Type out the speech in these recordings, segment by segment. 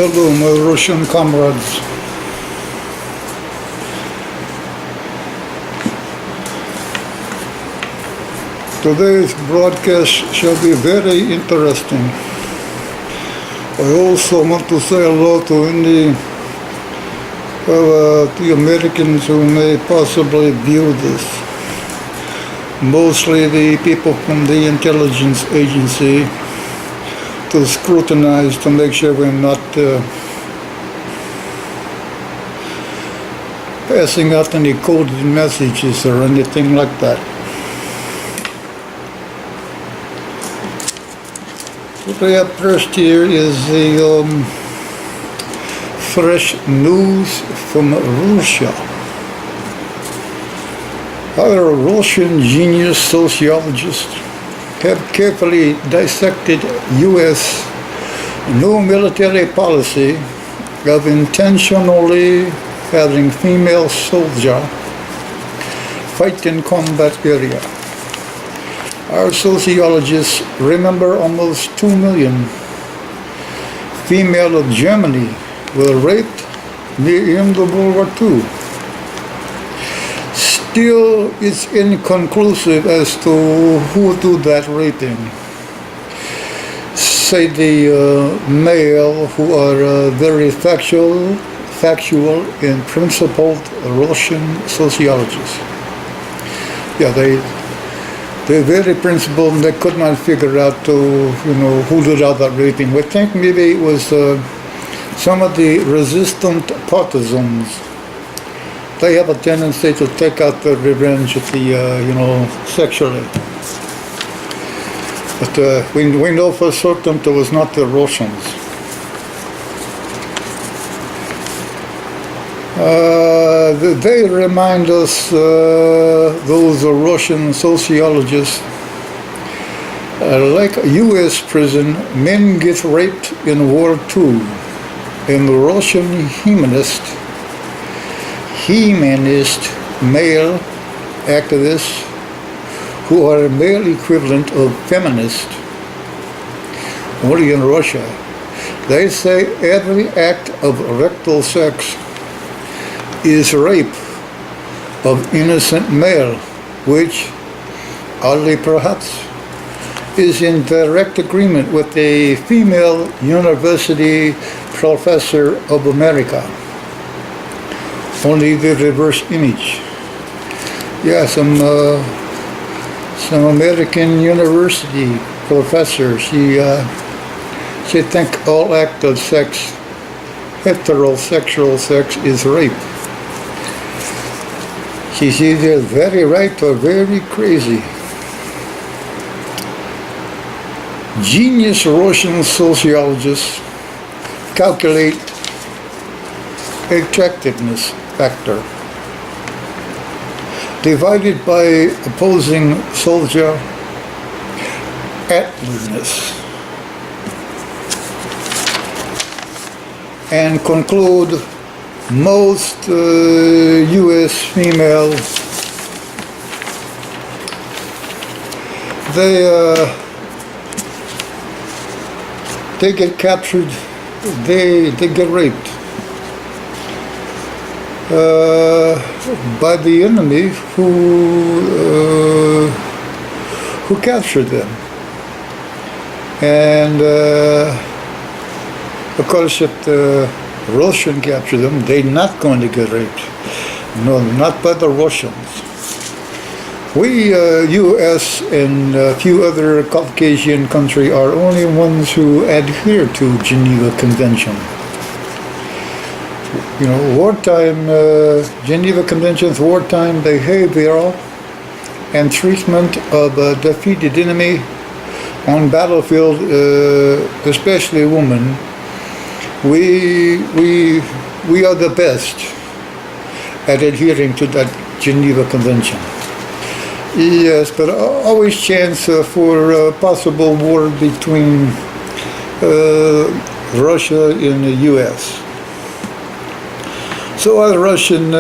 Hello, my Russian comrades. Today's broadcast shall be very interesting. I also want to say hello to any of the Americans who may possibly view this. Mostly the people from the intelligence agency to scrutinize to make sure we're not passing out any coded messages or anything like that. What I have first here is the fresh news from Russia. Our Russian genius sociologists have carefully dissected U.S. new military policy of intentionally having female soldier fight in combat area. Our sociologists remember almost 2 million female of Germany were raped near the end of World War II. Still, it's inconclusive as to who did that raping. Say the male who are very factual and principled Russian sociologists. Yeah, they're very principled and they could not figure out who did all that raping. We think maybe it was some of the resistant partisans. They have a tendency to take out their revenge at sexually. But we know for certain it was not the Russians. They remind us, those Russian sociologists, like a U.S. prison, men get raped in World War II, and the Russian humanist male activists who are a male equivalent of feminist only in Russia. They say every act of rectal sex is rape of innocent male, which, oddly perhaps, is in direct agreement with a female university professor of America. Only the reverse image. Yeah, some American university professor. She think all act of sex, heterosexual sex, is rape. She's either very right or very crazy. Genius Russian sociologists calculate attractiveness factor divided by opposing soldier attractiveness and conclude most U.S. female they get captured, they get raped by the enemy who captured them. And of course, if the Russian capture them, they're not going to get raped. No, not by the Russians. We, U.S. and a few other Caucasian countries are only ones who adhere to Geneva Convention. Wartime, Geneva Convention's wartime behavioral and treatment of a defeated enemy on battlefield, especially women. We are the best at adhering to that Geneva Convention. Yes, but always chance for a possible war between Russia and the U.S. So our Russian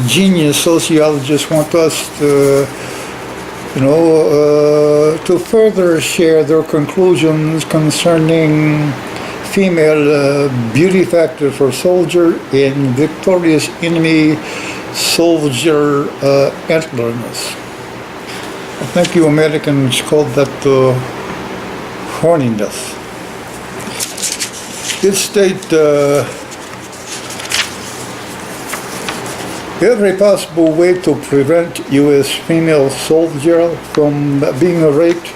genius sociologists want us to further share their conclusions concerning female beauty factor for soldier in victorious enemy soldier antlerness. I think you Americans called that horniness. It states every possible way to prevent U.S. female soldier from being raped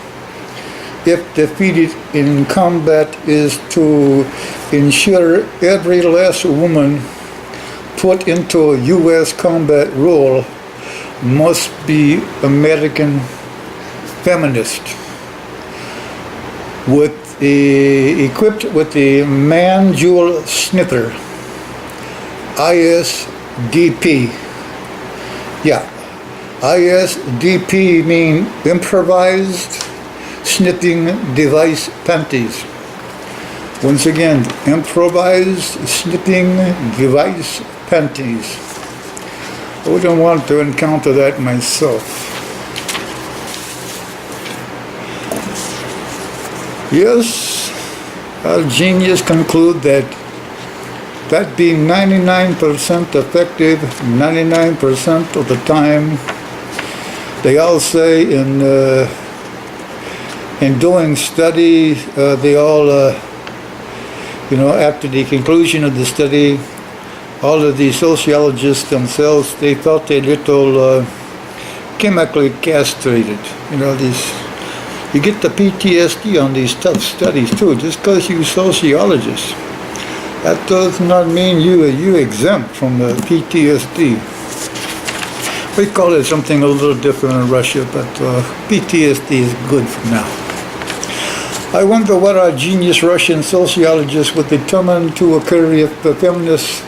if defeated in combat is to ensure every last woman put into a U.S. combat role must be American feminist, equipped with the man jewel sniffer, ISDP. Yeah, ISDP mean improvised sniffing device panties. Once again, improvised sniffing device panties. I wouldn't want to encounter that myself. Yes, our genius conclude that being 99% effective 99% of the time. They all say in doing study, they all, after the conclusion of the study, all of the sociologists themselves, they felt a little chemically castrated. You get the PTSD on these tough studies too, just because you're sociologists. That does not mean you exempt from the PTSD. We call it something a little different in Russia, but PTSD is good for now. I wonder what our genius Russian sociologists would determine to occur if the feminist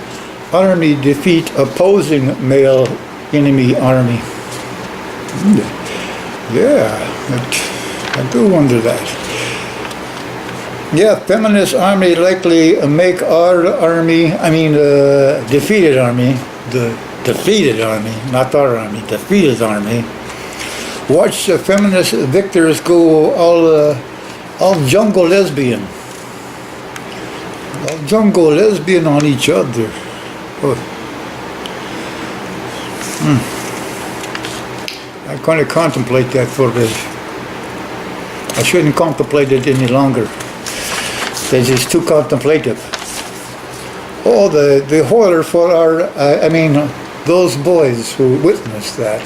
army defeat opposing male enemy army. Yeah, I do wonder that. Yeah, feminist army likely make our army, defeated army, the defeated army, not our army, defeated army. Watch the feminist victors go all jungle lesbian. All jungle lesbian on each other. Oh. I kind of contemplate that for this. I shouldn't contemplate it any longer. It's just too contemplative. Oh, the horror for our, those boys who witnessed that.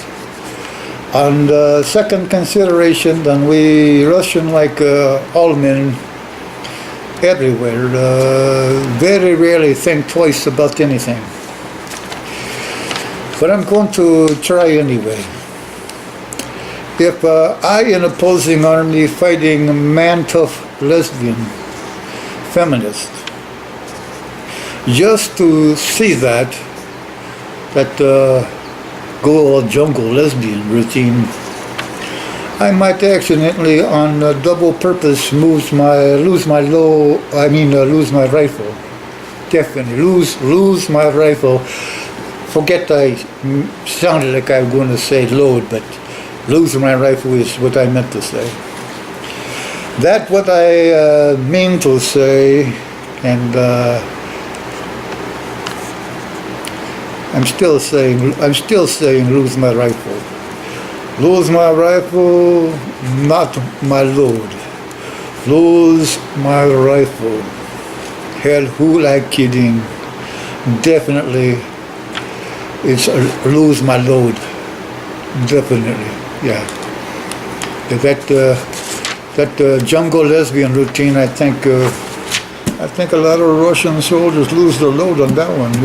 And second consideration, then we Russian, like all men everywhere, very rarely think twice about anything. But I'm going to try anyway. If I, in opposing army, fighting man-tough lesbian feminist, just to see that go all jungle lesbian routine, I might accidentally, on double purpose, lose my rifle. Definitely lose my rifle. Forget I sounded like I was going to say load, but lose my rifle is what I meant to say. That's what I mean to say, and I'm still saying lose my rifle. Lose my rifle, not my load. Lose my rifle. Hell, who like kidding? Definitely, it's lose my load. Definitely, yeah. That jungle lesbian routine, I think a lot of Russian soldiers lose their load on that one.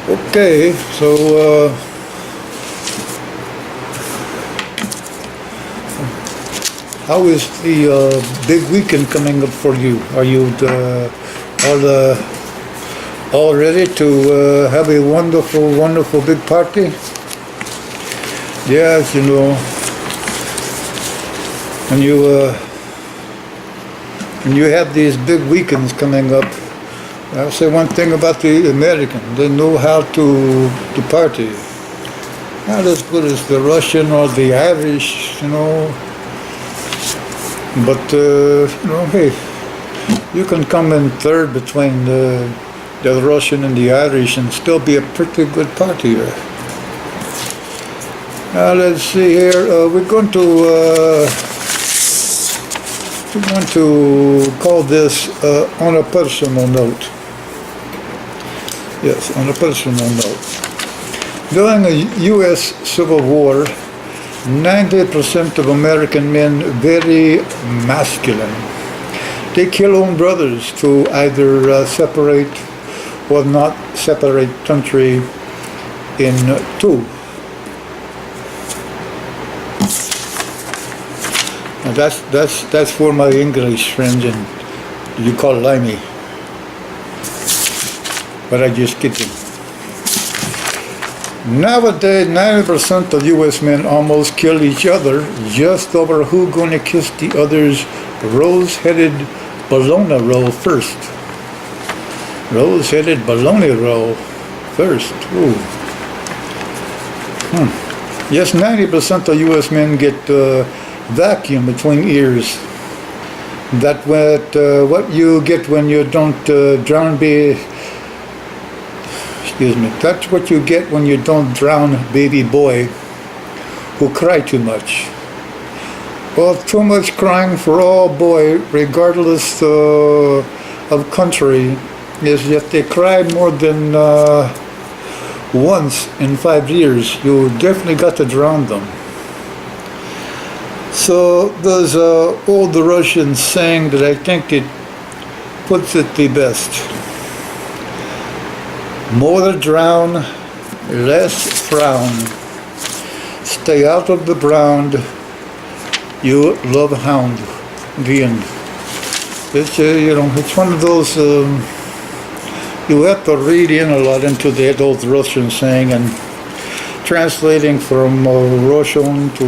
Okay, so how is the big weekend coming up for you? Are you all ready to have a wonderful big party? Yes, when you have these big weekends coming up, I'll say one thing about the American: they know how to party. Not as good as the Russian or the Irish, But hey, you can come in third between the Russian and the Irish and still be a pretty good party there. Let's see here. We're going to call this on a personal note. Yes, on a personal note. During the U.S. Civil War, 90% of American men very masculine. They kill own brothers to either separate or not separate country in two. Now that's for my English friends, and you call limey. But I just kidding. Nowadays, 90% of U.S. men almost kill each other just over who gonna kiss the other's rose-headed bologna roll first. Rose-headed bologna roll first. Ooh. Yes, 90% of U.S. men get vacuum between ears. That what you get when you don't drown baby. Excuse me. That's what you get when you don't drown baby boy who cry too much. Well, too much crying for all boy, regardless of country, is if they cry more than once in 5 years, you definitely got to drown them. So there's an old Russian saying that I think it puts it the best. More drown, less frown. Stay out of the ground, you love hound. The end. It's it's one of those. You have to read in a lot into that old Russian saying, and translating from Russian to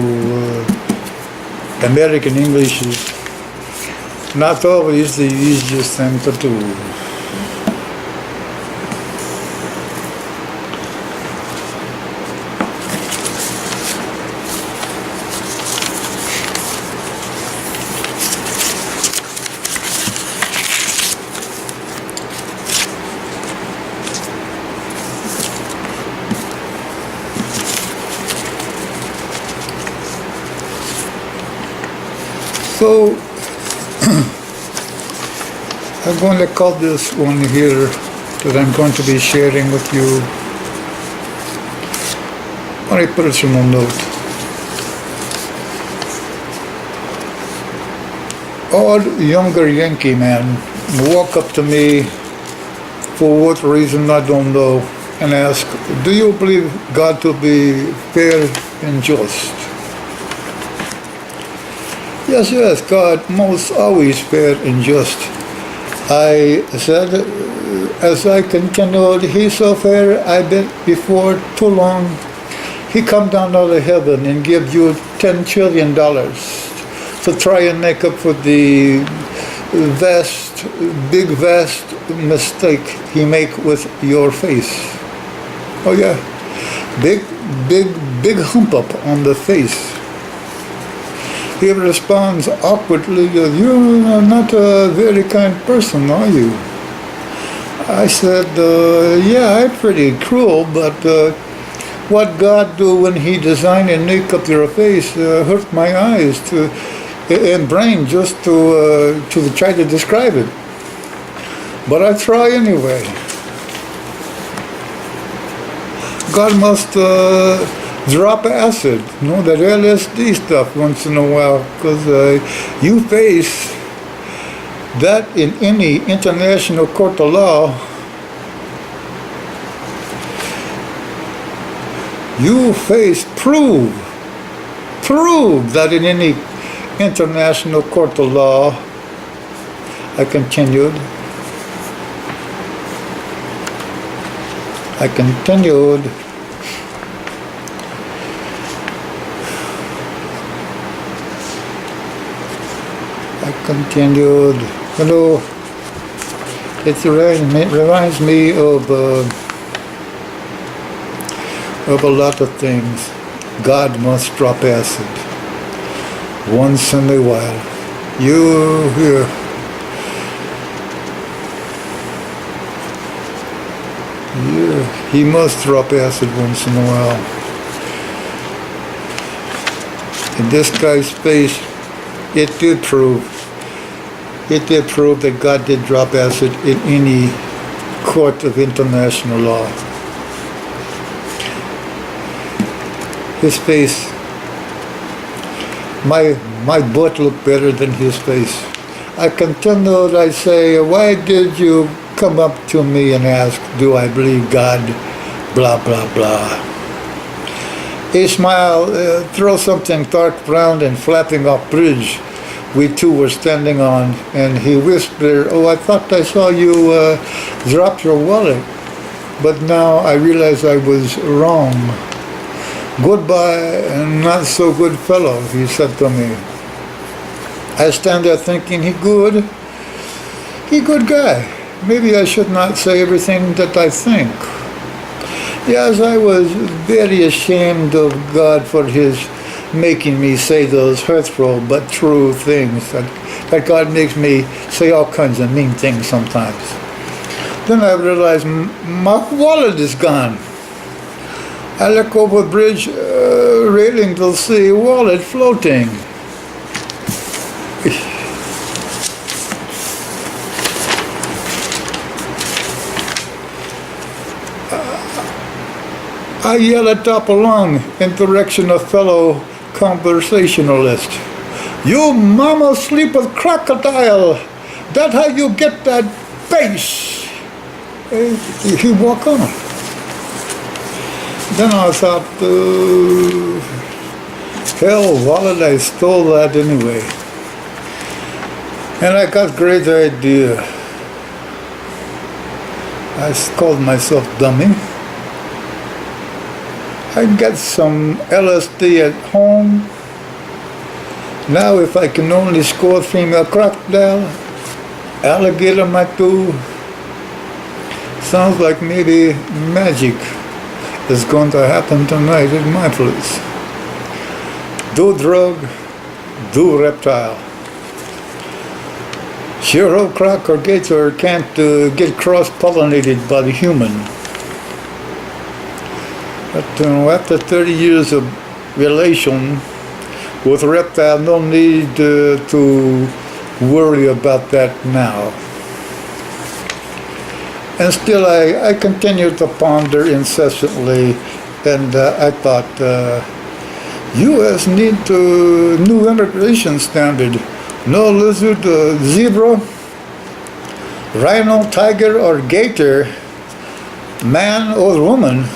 American English is not always the easiest thing to do. So, I'm going to call this one here that I'm going to be sharing with you on a personal note. Old younger Yankee man walk up to me for what reason I don't know and ask, do you believe God to be fair and just? Yes, God most always fair and just. I said, as I continued, He's so fair, I bet before too long, He come down out of heaven and give you $10 trillion to try and make up for the big vast mistake He make with your face. Oh yeah, big hump up on the face. He responds awkwardly, you're not a very kind person, are you? I said, yeah, I'm pretty cruel, but what God do when He design and make up your face hurt my eyes and brain just to try to describe it. But I try anyway. God must drop acid, that LSD stuff once in a while, because you face that in any international court of law. You face, prove that in any international court of law. I continued. It reminds me of a lot of things. God must drop acid once in a while. You, he must drop acid once in a while. In this guy's face, it did prove that God did drop acid in any court of international law. His face, my butt looked better than his face. I continued, I say, why did you come up to me and ask, do I believe God, blah, blah, blah. He smiled, throw something dark brown and flapping off bridge we two were standing on, and he whispered, oh, I thought I saw you drop your wallet, but now I realize I was wrong. Goodbye, and not so good fellow, he said to me. I stand there thinking, he good guy. Maybe I should not say everything that I think. Yes, I was very ashamed of God for his making me say those hurtful but true things, that God makes me say all kinds of mean things sometimes. Then I realized my wallet is gone. I look over the bridge railing to see wallet floating. I yell at top of lung in direction of fellow conversationalist. You mama sleep with crocodile. That how you get that face. He walk on. Then I thought, hell, wallet, I stole that anyway. And I got great idea. I called myself dummy. I got some LSD at home. Now if I can only score female crocodile, alligator might do. Sounds like maybe magic is going to happen tonight at my place. Do drug, do reptile. Sure old croc or gator can't get cross-pollinated by the human. But after 30 years of relation with reptile, no need to worry about that now. And still I continued to ponder incessantly, and I thought, U.S. need to new immigration standard. No lizard, zebra, rhino, tiger, or gator, man or woman,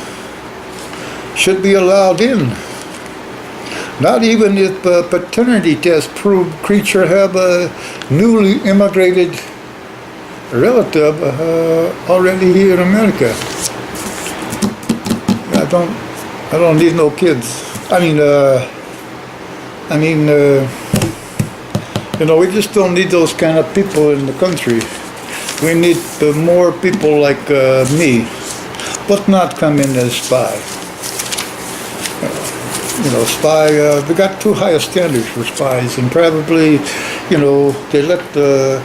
should be allowed in. Not even if paternity tests prove creature have a newly immigrated relative already here in America. I don't need no kids. We just don't need those kind of people in the country. We need more people like me, but not come in as spy. Spy, they got too high a standards for spies, and probably, they let the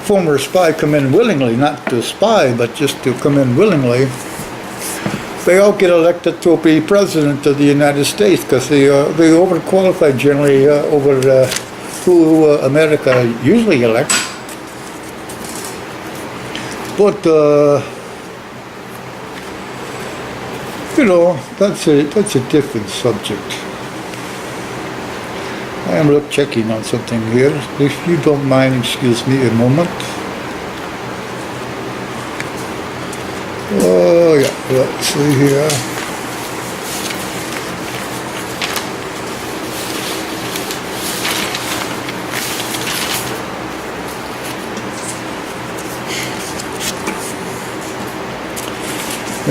former spy come in willingly, not to spy, but just to come in willingly. They all get elected to be president of the United States because they overqualified generally over who America usually elects. But that's a different subject. I am checking on something here. If you don't mind, excuse me a moment. Oh yeah, let's see here.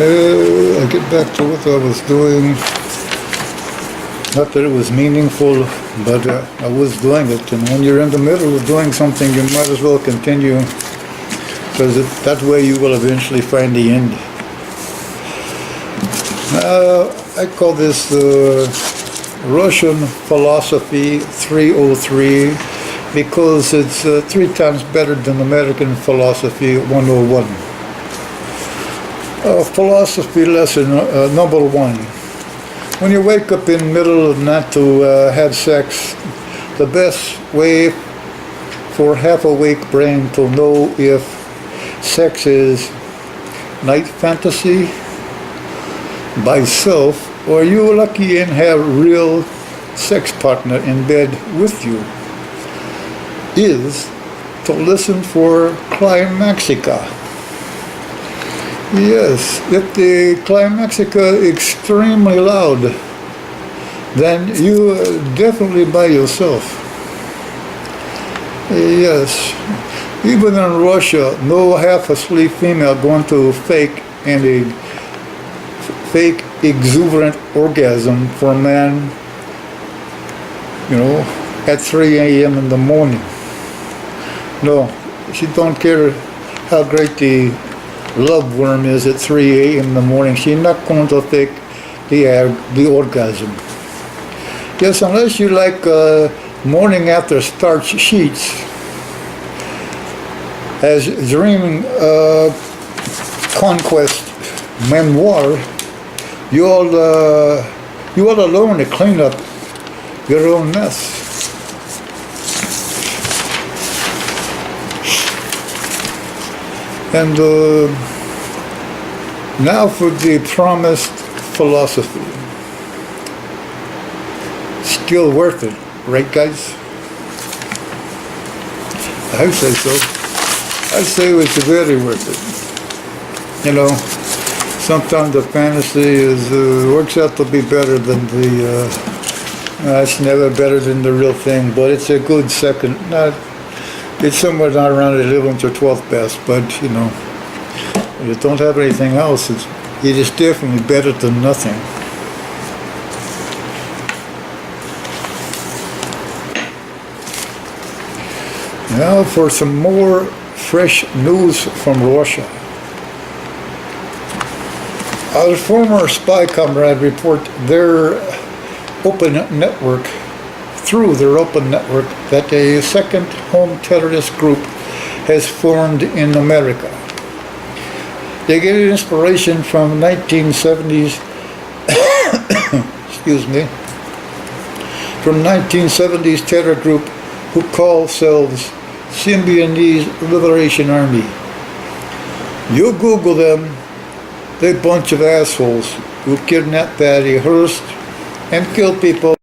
I get back to what I was doing. Not that it was meaningful, but I was doing it. And when you're in the middle of doing something, you might as well continue, because that way you will eventually find the end. I call this Russian Philosophy 303, because it's 3 times better than American Philosophy 101. Philosophy lesson number 1. When you wake up in the middle of the night to have sex, the best way for half-awake brain to know if sex is night fantasy by self, or you're lucky and have real sex partner in bed with you, is to listen for climaxica. Yes, if the climaxica is extremely loud, then you definitely by yourself. Yes, even in Russia, no half-asleep female going to fake exuberant orgasm for a man, at 3 a.m. in the morning. No, she don't care how great the love worm is at 3 a.m. in the morning. She's not going to fake the orgasm. Yes, unless you like morning after starch sheets. As Dreaming Conquest memoir, you ought to learn to clean up your own mess. And now for the promised philosophy. Still worth it, right guys? I say so. I say it's very worth it. Sometimes the fantasy works out to be better than it's never better than the real thing, but it's a good second. It's somewhere down around the 11th or 12th best, but if you don't have anything else, it is definitely better than nothing. Now for some more fresh news from Russia. Our former spy comrade report through their open network, that a second home terrorist group has formed in America. They get inspiration from 1970s, from 1970s terror group who call themselves Symbionese Liberation Army. You Google them, they're a bunch of assholes who kidnap Patty Hearst and kill people